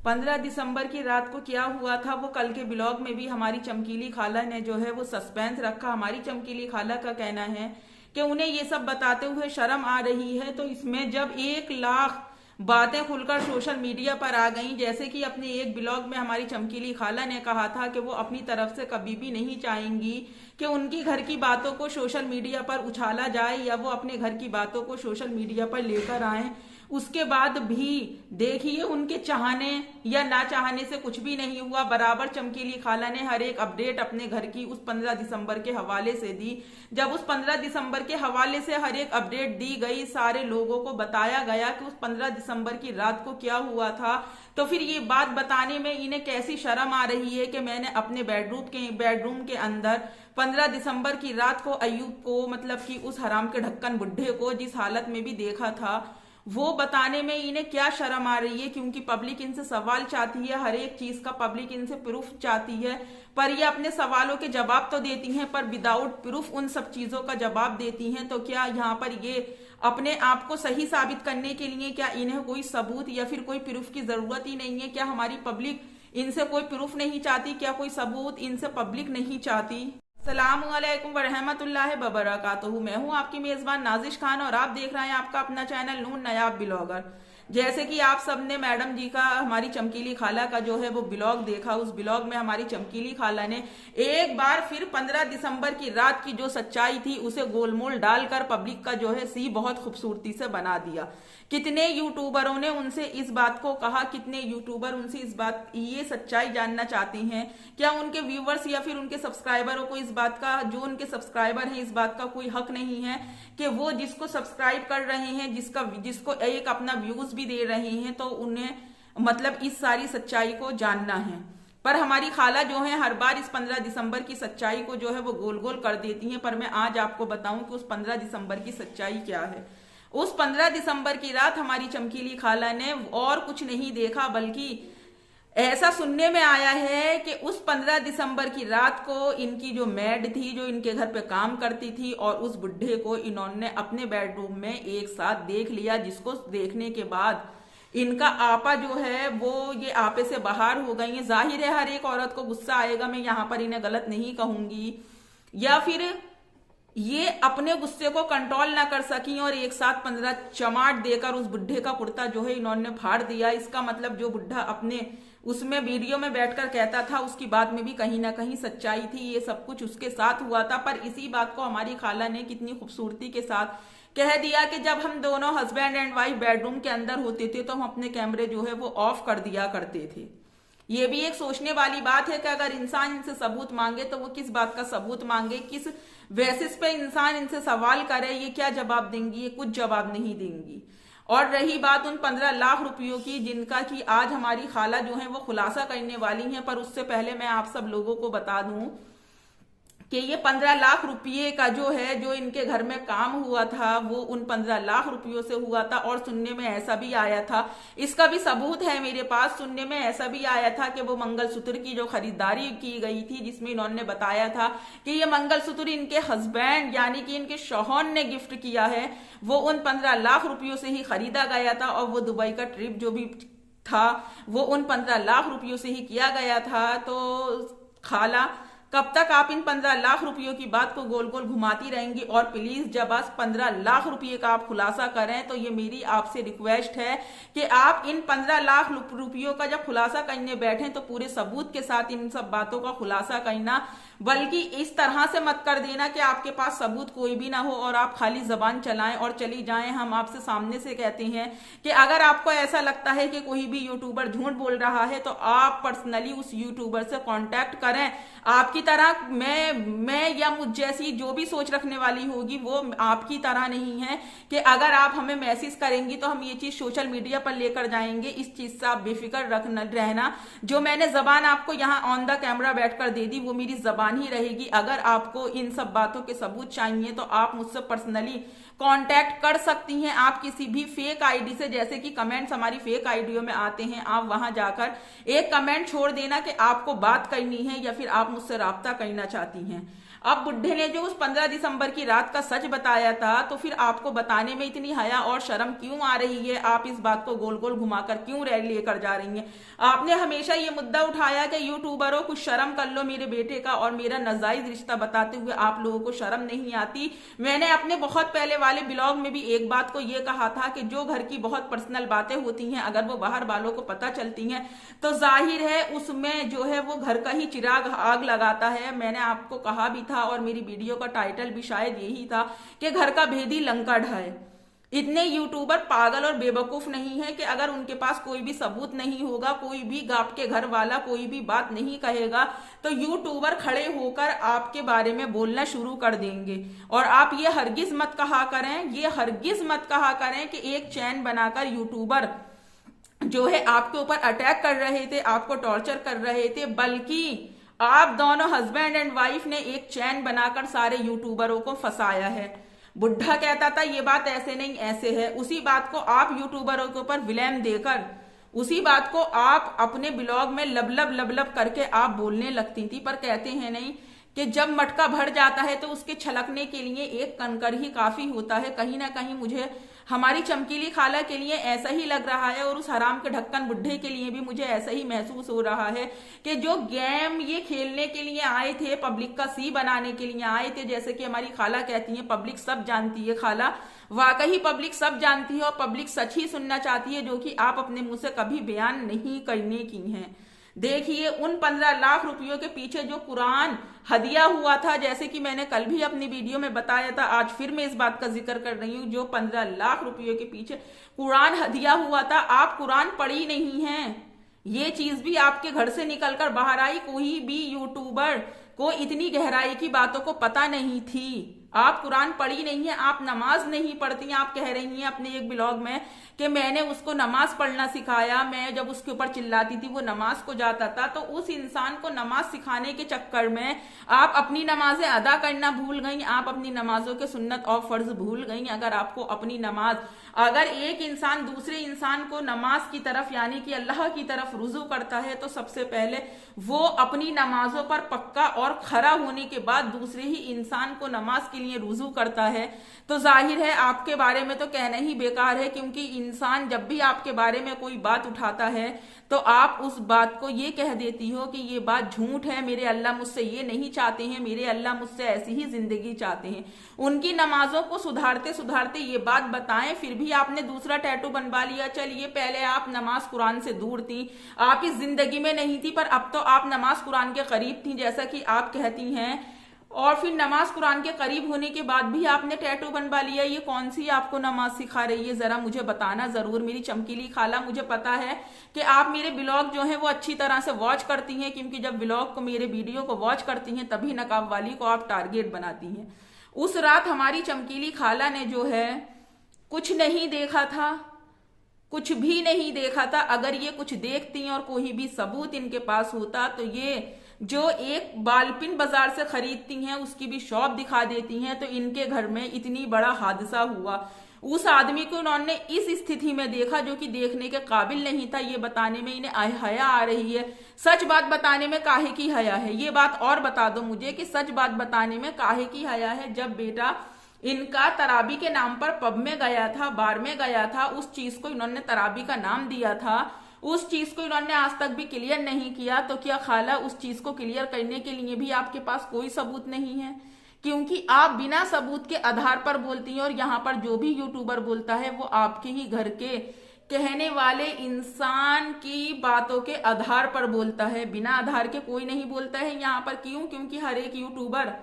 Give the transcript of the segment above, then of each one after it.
15 दिसंबर की रात को क्या हुआ था वो कल के ब्लॉग में भी हमारी चमकीली खाला ने जो है वो सस्पेंस रखा। हमारी चमकीली खाला का कहना है कि उन्हें ये सब बताते हुए शर्म आ रही है। तो इसमें जब 1 लाख बातें खुलकर सोशल मीडिया पर आ गई, जैसे कि अपने एक ब्लॉग में हमारी चमकीली खाला ने कहा था कि वो अपनी तरफ से कभी भी नहीं चाहेंगी कि उनकी घर की बातों को सोशल मीडिया पर उछाला जाए या वो अपने घर की बातों को सोशल मीडिया पर लेकर आए। उसके बाद भी देखिए उनके चाहने या ना चाहने से कुछ भी नहीं हुआ। बराबर चमकीली खाला ने हर एक अपडेट अपने घर की उस 15 दिसंबर के हवाले से दी। जब उस 15 दिसंबर के हवाले से हर एक अपडेट दी गई, सारे लोगों को बताया गया कि उस 15 दिसंबर की रात को क्या हुआ था, तो फिर ये बात बताने में इन्हें कैसी शर्म आ रही है कि मैंने अपने बेडरूम के अंदर 15 दिसंबर की रात को अयूब को, मतलब कि उस हराम के ढक्कन बुड्ढे को जिस हालत में भी देखा था, वो बताने में इन्हें क्या शर्म आ रही है। क्योंकि पब्लिक इनसे सवाल चाहती है, हर एक चीज का पब्लिक इनसे प्रूफ चाहती है, पर ये अपने सवालों के जवाब तो देती हैं पर विदाउट प्रूफ उन सब चीजों का जवाब देती हैं। तो क्या यहाँ पर ये अपने आप को सही साबित करने के लिए क्या इन्हें कोई सबूत या फिर कोई प्रूफ की जरूरत ही नहीं है? क्या हमारी पब्लिक इनसे कोई प्रूफ नहीं चाहती? क्या कोई सबूत इनसे पब्लिक नहीं चाहती? अस्सलामुअलैकुम वरहमतुल्लाहि वबरकातुहू। मैं हूं आपकी मेजबान नाजिश खान और आप देख रहे हैं आपका अपना चैनल नून नायाब ब्लॉगर। जैसे कि आप सबने मैडम जी का, हमारी चमकीली खाला का जो है वो ब्लॉग देखा, उस ब्लॉग में हमारी चमकीली खाला ने एक बार फिर 15 दिसंबर की रात की जो सच्चाई थी उसे गोलमोल डालकर पब्लिक का जो है सी बहुत खूबसूरती से बना दिया। कितने यूट्यूबरों ने उनसे इस बात को कहा, कितने यूट्यूबर उनसे इस बात, ये सच्चाई जानना चाहते हैं। क्या उनके व्यूवर्स या फिर उनके सब्सक्राइबरों को इस बात का, जो उनके सब्सक्राइबर हैं, इस बात का कोई हक नहीं है कि वो जिसको सब्सक्राइब कर रहे हैं, जिसको एक अपना व्यूज भी दे रहे हैं, तो उन्हें मतलब इस सारी सच्चाई को जानना है? पर हमारी खाला जो है हर बार इस 15 दिसंबर की सच्चाई को जो है वो गोल गोल कर देती हैं। पर मैं आज आपको बताऊं कि उस 15 दिसंबर की सच्चाई क्या है। उस 15 दिसंबर की रात हमारी चमकीली खाला ने और कुछ नहीं देखा, बल्कि ऐसा सुनने में आया है कि उस 15 दिसंबर की रात को इनकी जो मेड थी, जो इनके घर पे काम करती थी, और उस बुढ़े को इन्होंने अपने बेडरूम में एक साथ देख लिया, जिसको देखने के बाद इनका आपा जो है वो ये आपे से बाहर हो गई है। जाहिर है हर एक औरत को गुस्सा आएगा, मैं यहाँ पर इन्हें गलत नहीं कहूंगी, या फिर ये अपने गुस्से को कंट्रोल ना कर सकी और एक साथ 15 चमाट देकर उस बुढ़े का कुर्ता जो है इन्होंने फाड़ दिया। इसका मतलब जो बुढ़ा अपने उसमें वीडियो में बैठकर कहता था उसकी बात में भी कहीं ना कहीं सच्चाई थी। ये सब कुछ उसके साथ हुआ था। पर इसी बात को हमारी खाला ने कितनी खूबसूरती के साथ कह दिया कि जब हम दोनों हस्बैंड एंड वाइफ बेडरूम के अंदर होते थे तो हम अपने कैमरे जो है वो ऑफ कर दिया करते थे। ये भी एक सोचने वाली बात है कि अगर इंसान इनसे सबूत मांगे तो वो किस बात का सबूत मांगे, किस बेसिस पे इंसान इनसे सवाल करे, ये क्या जवाब देंगी? ये कुछ जवाब नहीं देंगी। और रही बात उन 15 लाख रुपयों की, जिनका कि आज हमारी खाला जो है वो खुलासा करने वाली हैं, पर उससे पहले मैं आप सब लोगों को बता दूं कि ये 15 लाख रुपये का जो है, जो इनके घर में काम हुआ था, वो उन 15 लाख रुपयों से हुआ था। और सुनने में ऐसा भी आया था, इसका भी सबूत है मेरे पास, सुनने में ऐसा भी आया था कि वो मंगलसूत्र की जो खरीदारी की गई थी, जिसमें इन्होंने बताया था कि ये मंगलसूत्र इनके हस्बैंड यानी कि इनके शौहर ने गिफ्ट किया है, वो उन 15 लाख रुपयों से ही खरीदा गया था। और वो दुबई का ट्रिप जो भी था वो उन 15 लाख रुपयों से ही किया गया था। तो खाला कब तक आप इन 15 लाख रुपयों की बात को गोल गोल घुमाती रहेंगी? और प्लीज जब आज 15 लाख रुपये का आप खुलासा करें तो ये मेरी आपसे रिक्वेस्ट है कि आप इन 15 लाख रुपयों का जब खुलासा करने बैठे तो पूरे सबूत के साथ इन सब बातों का खुलासा करना, बल्कि इस तरह से मत कर देना कि आपके पास सबूत कोई भी ना हो और आप खाली जबान चलाएं और चली जाएं। हम आपसे सामने से कहते हैं कि अगर आपको ऐसा लगता है कि कोई भी यूट्यूबर झूठ बोल रहा है तो आप पर्सनली उस यूट्यूबर से कांटेक्ट करें। आपकी तरह मैं या मुझ जैसी जो भी सोच रखने वाली होगी वो आपकी तरह नहीं है कि अगर आप हमें मैसेज करेंगी तो हम ये चीज सोशल मीडिया पर लेकर जाएंगे। इस चीज से आप बेफिक्र रहना। जो मैंने जबान आपको यहाँ ऑन द कैमरा बैठकर दे दी वो मेरी जबान ही रहेगी। अगर आपको इन सब बातों के सबूत चाहिए तो आप मुझसे पर्सनली कांटेक्ट कर सकती हैं। आप किसी भी फेक आईडी से, जैसे कि कमेंट्स हमारी फेक आईडियों में आते हैं, आप वहां जाकर एक कमेंट छोड़ देना कि आपको बात करनी है या फिर आप मुझसे राब्ता करना चाहती हैं। अब बुड्ढे ने जो उस 15 दिसंबर की रात का सच बताया था, तो फिर आपको बताने में इतनी हया और शर्म क्यों आ रही है? आप इस बात को गोल गोल घुमाकर क्यों लेकर जा रही हैं? आपने हमेशा ये मुद्दा उठाया कि यूट्यूबरों कुछ शर्म कर लो, मेरे बेटे का और मेरा नाजायज रिश्ता बताते हुए आप लोगों को शर्म नहीं आती। मैंने अपने बहुत पहले वाले ब्लॉग में भी एक बात को ये कहा था कि जो घर की बहुत पर्सनल बातें होती हैं, अगर वो बाहर वालों को पता चलती हैं तो जाहिर है उसमें जो है वो घर का ही चिराग आग लगाता है। मैंने आपको कहा भी था और मेरी वीडियो का टाइटल भी शायद यही था कि घर का भेदी लंका ढाए। इतने यूट्यूबर पागल और बेवकूफ नहीं है कि अगर उनके पास कोई भी सबूत नहीं होगा, कोई भी आपके घर वाला कोई भी बात नहीं कहेगा, तो यूट्यूबर खड़े होकर आपके बारे में बोलना शुरू कर देंगे। और आप ये हरगिज मत कहा करें, ये हरगिज मत कहा करें कि एक चैन बनाकर यूट्यूबर जो है आपके ऊपर अटैक कर रहे थे, आपको टॉर्चर कर रहे थे, बल्कि आप दोनों हस्बैंड एंड वाइफ ने एक चैन बनाकर सारे यूट्यूबरों को फंसाया है। बुढ़ा कहता था ये बात ऐसे नहीं ऐसे है, उसी बात को आप यूट्यूबरों के ऊपर विलेम देकर उसी बात को आप अपने ब्लॉग में लब करके आप बोलने लगती थी। पर कहते हैं नहीं कि जब मटका भर जाता है तो उसके छलकने के लिए एक कंकर ही काफी होता है। कहीं ना कहीं मुझे हमारी चमकीली खाला के लिए ऐसा ही लग रहा है और उस हराम के ढक्कन बुढ़े के लिए भी मुझे ऐसा ही महसूस हो रहा है कि जो गेम ये खेलने के लिए आए थे, पब्लिक का सी बनाने के लिए आए थे, जैसे कि हमारी खाला कहती है पब्लिक सब जानती है। खाला वाकई पब्लिक सब जानती है और पब्लिक सच ही सुनना चाहती है, जो कि आप अपने मुंह से कभी बयान नहीं करने की हैं। देखिए उन 15 लाख रुपयों के पीछे जो कुरान हदिया हुआ था, जैसे कि मैंने कल भी अपनी वीडियो में बताया था, आज फिर मैं इस बात का जिक्र कर रही हूं, जो 15 लाख रुपयों के पीछे कुरान हदिया हुआ था, आप कुरान पढ़ी नहीं हैं। ये चीज भी आपके घर से निकलकर बाहर आई। कोई भी यूट्यूबर को इतनी गहराई की बातों को पता नहीं थी। आप कुरान पढ़ी नहीं है, आप नमाज नहीं पढ़ती हैं। आप कह रही हैं अपने एक ब्लॉग में कि मैंने उसको नमाज पढ़ना सिखाया, मैं जब उसके ऊपर चिल्लाती थी वो नमाज को जाता था। तो उस इंसान को नमाज सिखाने के चक्कर में आप अपनी नमाजें अदा करना भूल गई, आप अपनी नमाजों के सुन्नत और फर्ज भूल गई। अगर आपको अपनी नमाज, अगर एक इंसान दूसरे इंसान को नमाज की तरफ यानी कि अल्लाह की तरफ रुजू करता है तो सबसे पहले वो अपनी नमाजों पर पक्का और खरा होने के बाद दूसरे ही इंसान को नमाज के लिए रुजू करता है। तो जाहिर है आपके बारे में तो कहना ही बेकार है, क्योंकि इंसान जब भी आपके बारे में कोई बात उठाता है तो आप उस बात को ये कह देती हो कि ये बात झूठ है, मेरे अल्लाह मुझसे ये नहीं चाहते हैं, मेरे अल्लाह मुझसे ऐसी ही जिंदगी चाहते हैं। उनकी नमाजों को सुधारते सुधारते ये बात बताएं, फिर भी आपने दूसरा टैटू बनवा लिया। चलिए पहले आप नमाज कुरान से दूर थी, आप इस जिंदगी में नहीं थी, पर अब तो आप नमाज कुरान के करीब थी जैसा कि आप कहती हैं, और फिर नमाज कुरान के करीब होने के बाद भी आपने टैटू बनवा लिया। ये कौन सी आपको नमाज सिखा रही है, जरा मुझे बताना जरूर मेरी चमकीली खाला। मुझे पता है कि आप मेरे ब्लॉग जो है वो अच्छी तरह से वॉच करती हैं, क्योंकि जब ब्लॉग को, मेरे वीडियो को वॉच करती हैं तभी नकाब वाली को आप टारगेट बनाती हैं। उस रात हमारी चमकीली खाला ने जो है कुछ नहीं देखा था, कुछ भी नहीं देखा था। अगर ये कुछ देखती और कोई भी सबूत इनके पास होता तो ये जो एक बालपिन बाजार से खरीदती हैं उसकी भी शॉप दिखा देती हैं। तो इनके घर में इतनी बड़ा हादसा हुआ, उस आदमी को उन्होंने इस स्थिति में देखा जो कि देखने के काबिल नहीं था। ये बताने में इन्हें हया आ रही है। सच बात बताने में काहे की हया है, ये बात और बता दो मुझे कि सच बात बताने में काहे की हया है। जब बेटा इनका तराबी के नाम पर पब में गया था, बार में गया था, उस चीज को इन्होंने तराबी का नाम दिया था, उस चीज को इन्होंने आज तक भी क्लियर नहीं किया। तो क्या खाला उस चीज को क्लियर करने के लिए भी आपके पास कोई सबूत नहीं है? क्योंकि आप बिना सबूत के आधार पर बोलती हैं और यहाँ पर जो भी यूट्यूबर बोलता है वो आपके ही घर के कहने वाले इंसान की बातों के आधार पर बोलता है, बिना आधार के कोई नहीं बोलता है यहाँ पर। क्यों? क्योंकि हर एक यूट्यूबर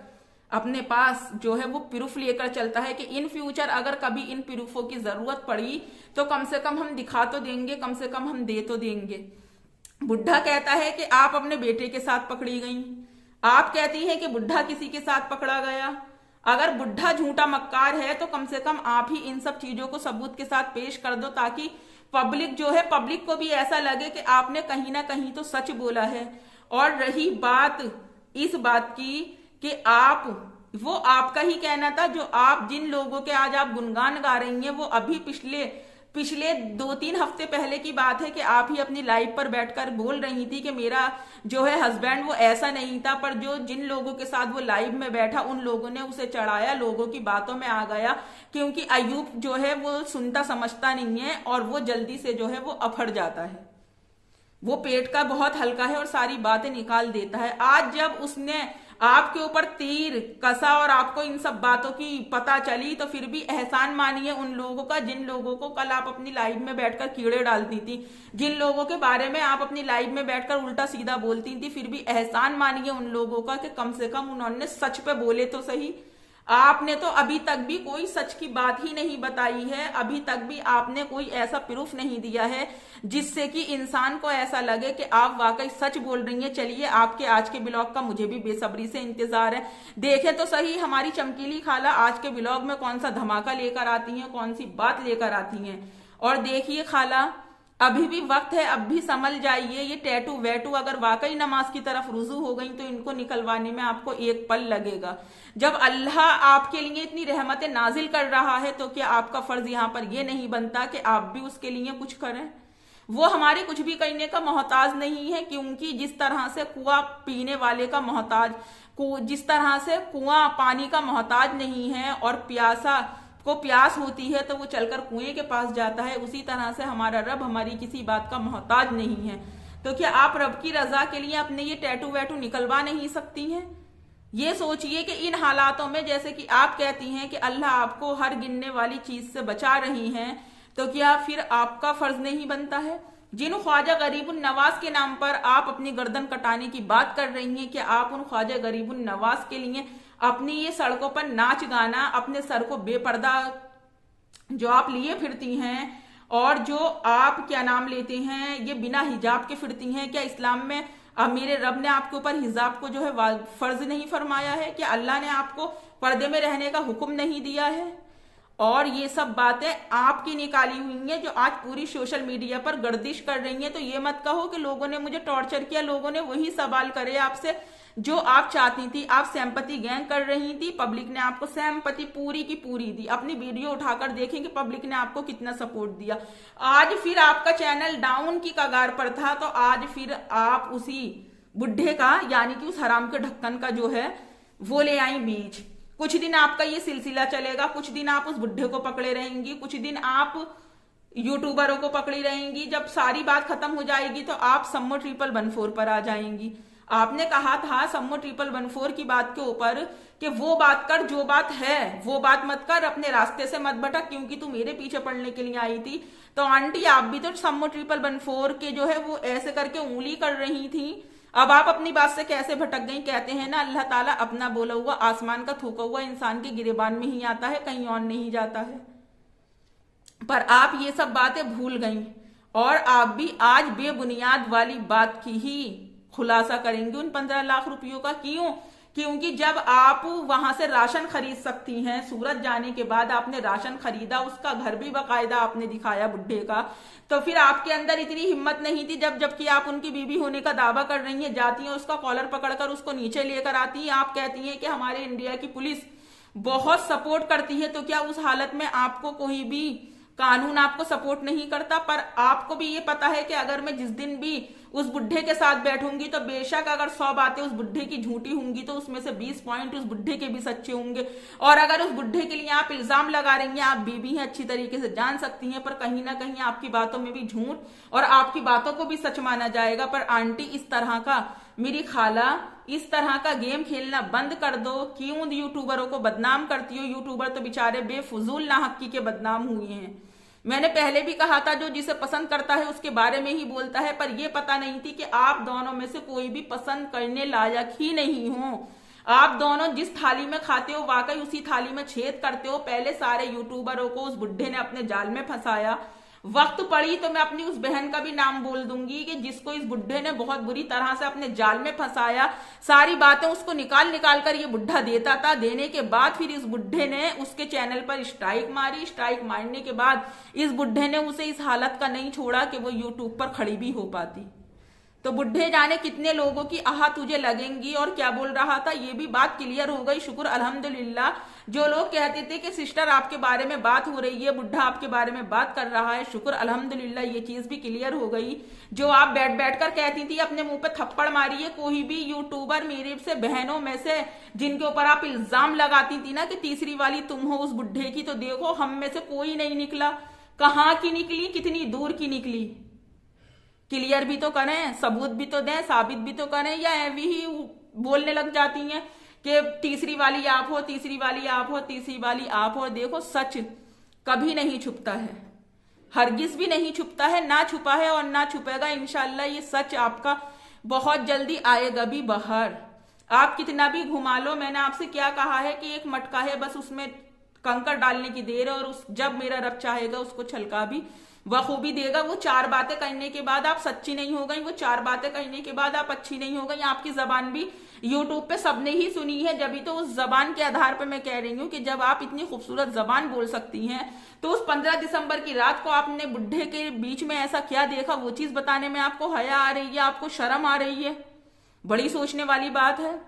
अपने पास जो है वो प्रूफ लेकर चलता है कि इन फ्यूचर अगर कभी इन प्रूफों की जरूरत पड़ी तो कम से कम हम दिखा तो देंगे, कम से कम हम दे तो देंगे। बुढ़ा कहता है कि आप अपने बेटे के साथ पकड़ी गई, आप कहती हैं कि बुढ़ा किसी के साथ पकड़ा गया। अगर बुढ़ा झूठा मक्कार है तो कम से कम आप ही इन सब चीजों को सबूत के साथ पेश कर दो, ताकि पब्लिक जो है, पब्लिक को भी ऐसा लगे कि आपने कहीं ना कहीं तो सच बोला है। और रही बात इस बात की कि आप, वो आपका ही कहना था, जो आप जिन लोगों के आज आप गुणगान गा रही हैं वो अभी पिछले पिछले 2-3 हफ्ते पहले की बात है कि आप ही अपनी लाइव पर बैठकर बोल रही थी कि मेरा जो है हस्बैंड वो ऐसा नहीं था, पर जो जिन लोगों के साथ वो लाइव में बैठा उन लोगों ने उसे चढ़ाया, लोगों की बातों में आ गया, क्योंकि अयूब जो है वो सुनता समझता नहीं है और वो जल्दी से जो है वो अफड़ जाता है। वो पेट का बहुत हल्का है और सारी बातें निकाल देता है। आज जब उसने आपके ऊपर तीर कसा और आपको इन सब बातों की पता चली, तो फिर भी एहसान मानिए उन लोगों का जिन लोगों को कल आप अपनी लाइव में बैठकर कीड़े डालती थी, जिन लोगों के बारे में आप अपनी लाइव में बैठकर उल्टा सीधा बोलती थी। फिर भी एहसान मानिए उन लोगों का कि कम से कम उन्होंने सच पे बोले तो सही। आपने तो अभी तक भी कोई सच की बात ही नहीं बताई है, अभी तक भी आपने कोई ऐसा प्रूफ नहीं दिया है जिससे कि इंसान को ऐसा लगे कि आप वाकई सच बोल रही हैं। चलिए, आपके आज के ब्लॉग का मुझे भी बेसब्री से इंतजार है। देखें तो सही हमारी चमकीली खाला आज के ब्लॉग में कौन सा धमाका लेकर आती हैं, कौन सी बात लेकर आती हैं। और देखिए खाला, अभी भी वक्त है, अब भी संभल जाइए। ये टैटू वैटू अगर वाकई नमाज की तरफ रुजू हो गई तो इनको निकलवाने में आपको एक पल लगेगा। जब अल्लाह आपके लिए इतनी रहमतें नाजिल कर रहा है तो क्या आपका फर्ज यहाँ पर यह नहीं बनता कि आप भी उसके लिए कुछ करें। वो हमारे कुछ भी करने का मोहताज नहीं है, क्योंकि जिस तरह से कुआं पीने वाले का मोहताज जिस तरह से कुआं पानी का मोहताज नहीं है और प्यासा को प्यास होती है तो वो चलकर कुएं के पास जाता है, उसी तरह से हमारा रब हमारी किसी बात का मोहताज नहीं है। तो क्या आप रब की रजा के लिए अपने ये टैटू वैटू निकलवा नहीं सकती हैं। ये सोचिए कि इन हालातों में जैसे कि आप कहती हैं कि अल्लाह आपको हर गिनने वाली चीज से बचा रही हैं, तो क्या फिर आपका फर्ज नहीं बनता है। जिन ख्वाजा गरीबुन नवाज के नाम पर आप अपनी गर्दन कटाने की बात कर रही हैं, कि आप उन ख्वाजा गरीबुन नवाज के लिए अपनी ये सड़कों पर नाच गाना, अपने सर को बेपर्दा जो आप लिए फिरती हैं और जो आप क्या नाम लेते हैं ये बिना हिजाब के फिरती हैं, क्या इस्लाम में मेरे रब ने आपके ऊपर हिजाब को जो है फर्ज नहीं फरमाया है। क्या अल्लाह ने आपको पर्दे में रहने का हुक्म नहीं दिया है। और ये सब बातें आपकी निकाली हुई हैं जो आज पूरी सोशल मीडिया पर गर्दिश कर रही हैं। तो ये मत कहो कि लोगों ने मुझे टॉर्चर किया, लोगों ने वही सवाल करे आपसे जो आप चाहती थी। आप सैंपति गैंग कर रही थी, पब्लिक ने आपको सैंपति पूरी की पूरी दी। अपनी वीडियो उठाकर देखें कि पब्लिक ने आपको कितना सपोर्ट दिया। आज फिर आपका चैनल डाउन की कगार पर था, तो आज फिर आप उसी बुढ़े का यानी कि उस हराम के ढक्कन का जो है वो ले आई बीच। कुछ दिन आपका ये सिलसिला चलेगा, कुछ दिन आप उस बुढ़े को पकड़े रहेंगी, कुछ दिन आप यूट्यूबरों को पकड़ी रहेंगी। जब सारी बात खत्म हो जाएगी तो आप सम्मो 1114 पर आ जाएंगी। आपने कहा था सम्मो 1114 की बात के ऊपर कि वो बात कर जो बात है, वो बात मत कर, अपने रास्ते से मत भटक, क्योंकि तू मेरे पीछे पड़ने के लिए आई थी। तो आंटी आप भी तो सम्मो 1114 के जो है वो ऐसे करके उंगली कर रही थी। अब आप अपनी बात से कैसे भटक गई। कहते हैं ना अल्लाह ताला अपना बोला हुआ आसमान का थूका हुआ इंसान के गिरेबान में ही आता है, कहीं और नहीं जाता है। पर आप ये सब बातें भूल गई और आप भी आज बेबुनियाद वाली बात की ही खुलासा करेंगे उन 15 लाख रुपयों का। क्यों? क्योंकि जब आप वहां से राशन खरीद सकती हैं, सूरत जाने के बाद आपने राशन खरीदा, उसका घर भी बाकायदा आपने दिखाया बुढ़े का, तो फिर आपके अंदर इतनी हिम्मत नहीं थी जबकि आप उनकी बीवी होने का दावा कर रही हैं, जाती हैं उसका कॉलर पकड़कर उसको नीचे लेकर आती हैं। आप कहती हैं कि हमारे इंडिया की पुलिस बहुत सपोर्ट करती है, तो क्या उस हालत में आपको कोई भी कानून आपको सपोर्ट नहीं करता। पर आपको भी ये पता है कि अगर मैं जिस दिन भी उस बुढ़े के साथ बैठूंगी तो बेशक अगर 100 बातें उस बुढ़े की झूठी होंगी तो उसमें से 20 पॉइंट उस बुढ़े के भी सच्चे होंगे। और अगर उस बुढ़े के लिए आप इल्जाम लगा रही हैं, आप बीबी हैं, अच्छी तरीके से जान सकती हैं, पर कहीं ना कहीं आपकी बातों में भी झूठ और आपकी बातों को भी सच माना जाएगा। पर आंटी इस तरह का, मेरी खाला, इस तरह का गेम खेलना बंद कर दो। क्यों यूट्यूबरों को बदनाम करती हो। यूट्यूबर तो बेचारे बेफजूल नाहक्की के बदनाम हुए हैं। मैंने पहले भी कहा था जो जिसे पसंद करता है उसके बारे में ही बोलता है, पर यह पता नहीं थी कि आप दोनों में से कोई भी पसंद करने लायक ही नहीं हो। आप दोनों जिस थाली में खाते हो वाकई उसी थाली में छेद करते हो। पहले सारे यूट्यूबरों को उस बुढ़े ने अपने जाल में फंसाया। वक्त पड़ी तो मैं अपनी उस बहन का भी नाम बोल दूंगी कि जिसको इस बुढ़े ने बहुत बुरी तरह से अपने जाल में फंसाया। सारी बातें उसको निकाल कर ये बुढ़ा देता था। देने के बाद फिर इस बुढ़े ने उसके चैनल पर स्ट्राइक मारी। स्ट्राइक मारने के बाद इस बुढ़े ने उसे इस हालत का नहीं छोड़ा कि वो यूट्यूब पर खड़ी भी हो पाती। तो बुढ़े जाने कितने लोगों की आह तुझे लगेंगी। और क्या बोल रहा था, ये भी बात क्लियर हो गई, शुक्र अल्हम्दुलिल्लाह। जो लोग कहते थे कि सिस्टर आपके बारे में बात हो रही है, बुढ़ा आपके बारे में बात कर रहा है, शुक्र अल्हम्दुलिल्लाह ये चीज भी क्लियर हो गई। जो आप बैठ बैठ कर कहती थी अपने मुंह पे थप्पड़ मारी है, कोई भी यूट्यूबर मेरे से बहनों में से जिनके ऊपर आप इल्जाम लगाती थी ना कि तीसरी वाली तुम हो उस बुढ़े की, तो देखो हम में से कोई नहीं निकला। कहाँ की निकली, कितनी दूर की निकली, क्लियर भी तो करें, सबूत भी तो दें, साबित भी तो करें, या ऐवी ही बोलने लग जाती हैं कि तीसरी वाली आप हो, तीसरी वाली आप हो, तीसरी वाली आप हो। देखो सच कभी नहीं छुपता है, हरगिज भी नहीं छुपता है, ना छुपा है और ना छुपेगा। इंशाल्लाह ये सच आपका बहुत जल्दी आएगा भी बाहर। आप कितना भी घुमा लो, मैंने आपसे क्या कहा है कि एक मटका है, बस उसमें कंकर डालने की देर है, और उस जब मेरा रब चाहेगा उसको छलका भी बखूबी देगा। वो चार बातें कहने के बाद आप सच्ची नहीं हो गई, वो चार बातें कहने के बाद आप अच्छी नहीं हो गई। आपकी जबान भी यूट्यूब पे सबने ही सुनी है, जब भी तो उस जबान के आधार पे मैं कह रही हूँ कि जब आप इतनी खूबसूरत जबान बोल सकती हैं, तो उस 15 दिसंबर की रात को आपने बुढ़े के बीच में ऐसा क्या देखा, वो चीज बताने में आपको हया आ रही है, आपको शर्म आ रही है। बड़ी सोचने वाली बात है।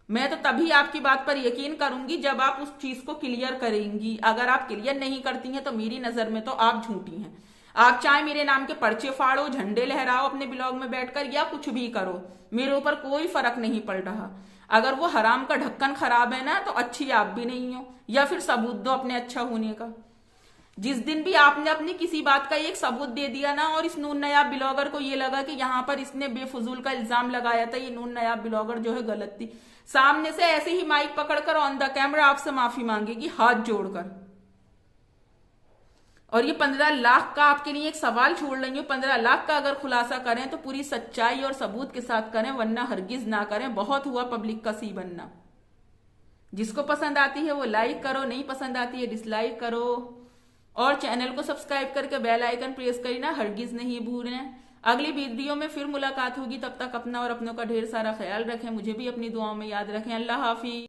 मैं तो तभी आपकी बात पर यकीन करूंगी जब आप उस चीज को क्लियर करेंगी। अगर आप क्लियर नहीं करती हैं तो मेरी नजर में तो आप झूठी हैं। आप चाहे मेरे नाम के पर्चे फाड़ो, झंडे लहराओ अपने ब्लॉग में बैठकर, या कुछ भी करो, मेरे ऊपर कोई फर्क नहीं पड़ रहा। अगर वो हराम का ढक्कन खराब है ना, तो अच्छी आप भी नहीं हो, या फिर सबूत दो अपने अच्छा होने का। जिस दिन भी आपने अपनी किसी बात का एक सबूत दे दिया ना, और इस नून नयाब ब्लॉगर को ये लगा कि यहाँ पर इसने बेफजूल का इल्जाम लगाया था, ये नून नयाब ब्लॉगर जो है गलत थी, सामने से ऐसे ही माइक पकड़कर ऑन द कैमरा आपसे माफी मांगेगी हाथ जोड़कर। और ये 15 लाख का आपके लिए एक सवाल छोड़ रही हूँ, 15 लाख का अगर खुलासा करें तो पूरी सच्चाई और सबूत के साथ करें, वरना हरगिज ना करें। बहुत हुआ पब्लिक का सी बनना। जिसको पसंद आती है वो लाइक करो, नहीं पसंद आती है डिसलाइक करो, और चैनल को सब्सक्राइब करके बेल आइकन प्रेस करना हरगिज नहीं भूलें। अगली वीडियो में फिर मुलाकात होगी, तब तक अपना और अपनों का ढेर सारा ख्याल रखें, मुझे भी अपनी दुआओं में याद रखें। अल्लाह हाफिज।